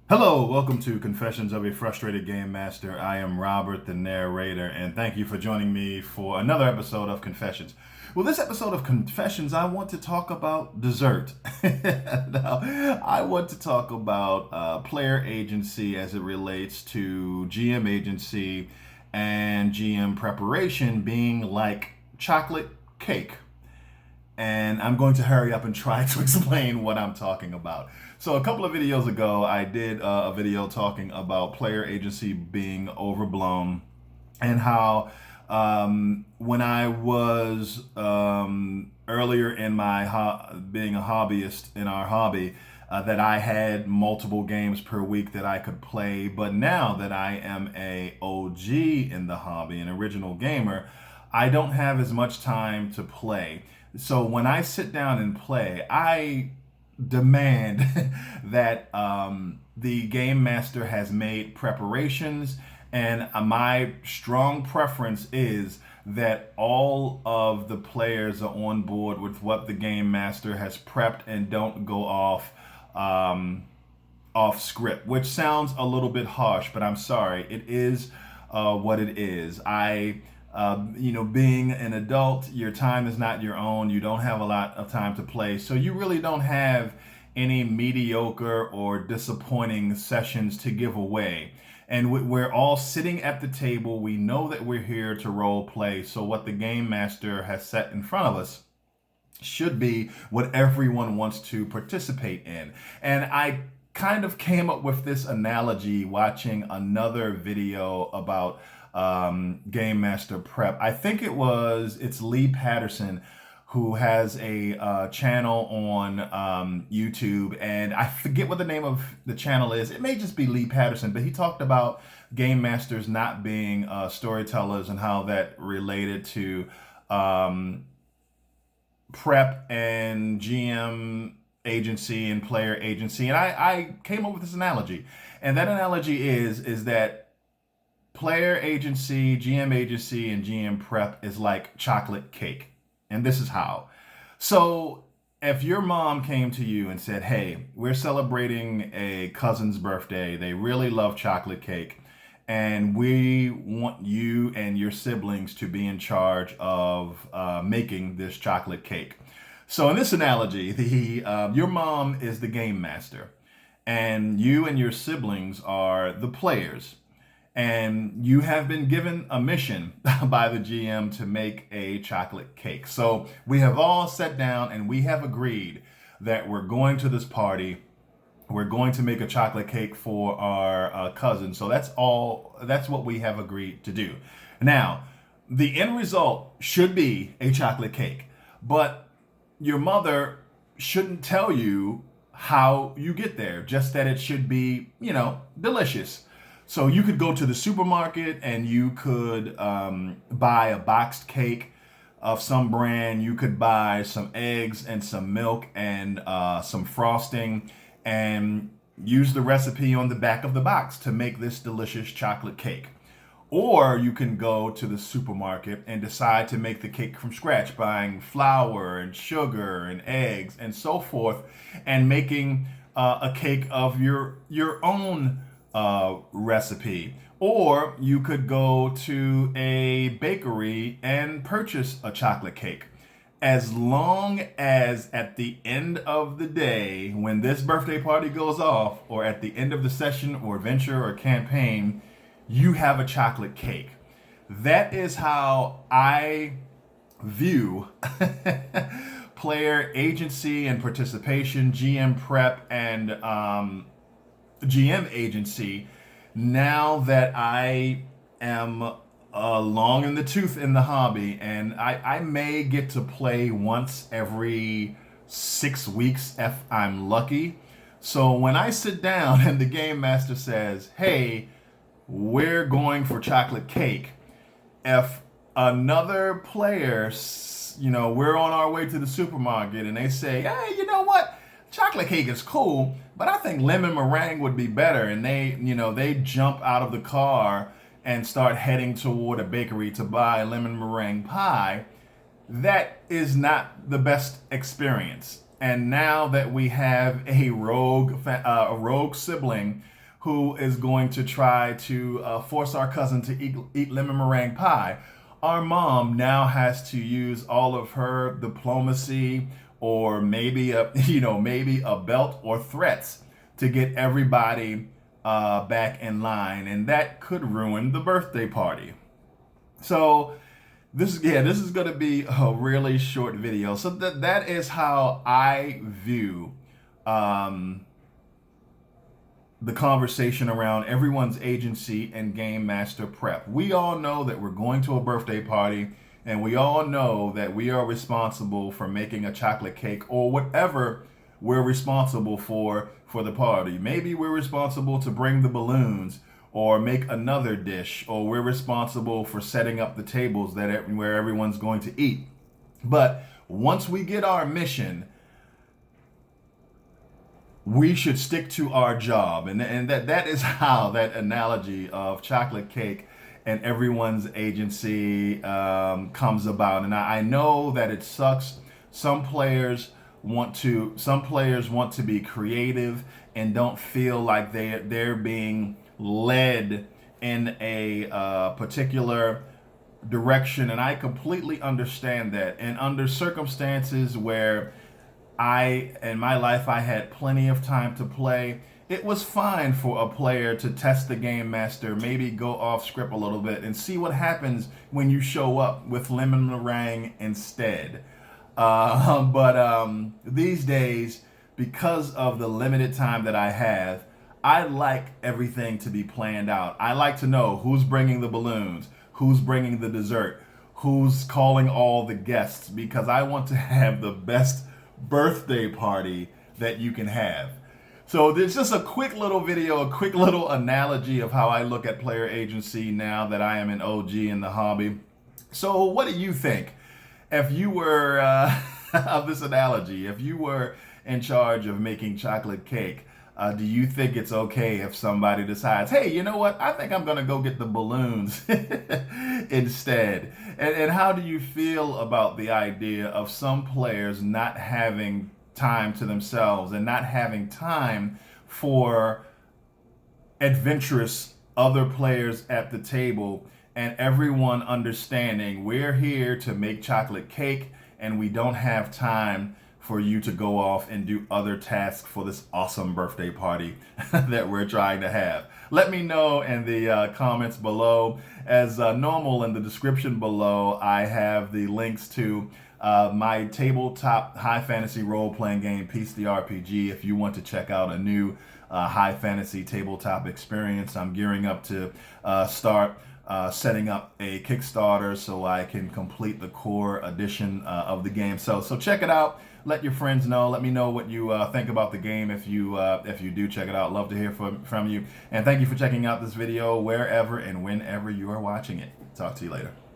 Hello, welcome to Confessions of a Frustrated Game Master. I am Robert, the narrator, and thank you for joining me for another episode of Confessions. Well, this episode of Confessions, I want to talk about dessert. Now, I want to talk about player agency as it relates to GM agency and GM preparation being like chocolate cake, and I'm going to hurry up and try to explain what I'm talking about. So a couple of videos ago, I did a video talking about player agency being overblown and how when I was earlier in my being a hobbyist in our hobby, that I had multiple games per week that I could play. But now that I am a OG in the hobby, an original gamer, I don't have as much time to play. So when I sit down and play, I demand that the game master has made preparations, and my strong preference is that all of the players are on board with what the game master has prepped and don't go off script, which sounds a little bit harsh, but I'm sorry. It is what it is. Being an adult, your time is not your own. You don't have a lot of time to play. So you really don't have any mediocre or disappointing sessions to give away. And we're all sitting at the table. We know that we're here to role play. So what the game master has set in front of us should be what everyone wants to participate in. And I kind of came up with this analogy watching another video about Game Master Prep. I think it's Lee Patterson who has a channel on YouTube, and I forget what the name of the channel is. It may just be Lee Patterson, but he talked about game masters not being storytellers and how that related to prep and GM agency and player agency. And I came up with this analogy, and that analogy is that player agency, GM agency, and GM prep is like chocolate cake. And this is how. So if your mom came to you and said, hey, we're celebrating a cousin's birthday, they really love chocolate cake, and we want you and your siblings to be in charge of making this chocolate cake. So in this analogy, your mom is the game master, and you and your siblings are the players. And you have been given a mission by the GM to make a chocolate cake. So we have all sat down and we have agreed that we're going to this party. We're going to make a chocolate cake for our cousin. So that's what we have agreed to do. Now, the end result should be a chocolate cake, but your mother shouldn't tell you how you get there, just that it should be, delicious. So you could go to the supermarket and you could buy a boxed cake of some brand. You could buy some eggs and some milk and some frosting and use the recipe on the back of the box to make this delicious chocolate cake. Or you can go to the supermarket and decide to make the cake from scratch, buying flour and sugar and eggs and so forth, and making a cake of your own recipe. Or you could go to a bakery and purchase a chocolate cake. As long as at the end of the day, when this birthday party goes off, or at the end of the session or adventure or campaign, you have a chocolate cake. That is how I view player agency and participation, GM prep, and GM agency, now that I am long in the tooth in the hobby, and I may get to play once every 6 weeks if I'm lucky. So when I sit down and the game master says, hey, we're going for chocolate cake, if another player, we're on our way to the supermarket and they say, hey, you know what? Chocolate cake is cool, but I think lemon meringue would be better. And they jump out of the car and start heading toward a bakery to buy lemon meringue pie. That is not the best experience. And now that we have a rogue sibling who is going to try to force our cousin to eat lemon meringue pie, our mom now has to use all of her diplomacy, or maybe maybe a belt or threats to get everybody back in line, and that could ruin the birthday party. So this is going to be a really short video. So that is how I view the conversation around everyone's agency and game master prep. We all know that we're going to a birthday party, and we all know that we are responsible for making a chocolate cake or whatever we're responsible for the party. Maybe we're responsible to bring the balloons or make another dish, or we're responsible for setting up the tables where everyone's going to eat. But once we get our mission, we should stick to our job. And that is how that analogy of chocolate cake and everyone's agency comes about. And I know that it sucks. Some players want to be creative and don't feel like they're being led in a particular direction. And I completely understand that. And under circumstances where in my life, I had plenty of time to play, it was fine for a player to test the game master, maybe go off script a little bit and see what happens when you show up with lemon meringue instead. But these days, because of the limited time that I have, I like everything to be planned out. I like to know who's bringing the balloons, who's bringing the dessert, who's calling all the guests, because I want to have the best birthday party that you can have. So there's just a quick little video, a quick little analogy of how I look at player agency now that I am an OG in the hobby. So what do you think? If you were, of this analogy, if you were in charge of making chocolate cake, do you think it's okay if somebody decides, hey, you know what, I think I'm going to go get the balloons instead? And how do you feel about the idea of some players not having time to themselves and not having time for adventurous other players at the table, and everyone understanding we're here to make chocolate cake and we don't have time for you to go off and do other tasks for this awesome birthday party that we're trying to have? Let me know in the comments below. As normal, in the description below, I have the links to my tabletop high fantasy role-playing game, Peace the RPG. If you want to check out a new high fantasy tabletop experience, I'm gearing up to start setting up a Kickstarter so I can complete the core edition of the game. So check it out. Let your friends know. Let me know what you think about the game if you do check it out. Love to hear from you. And thank you for checking out this video wherever and whenever you are watching it. Talk to you later.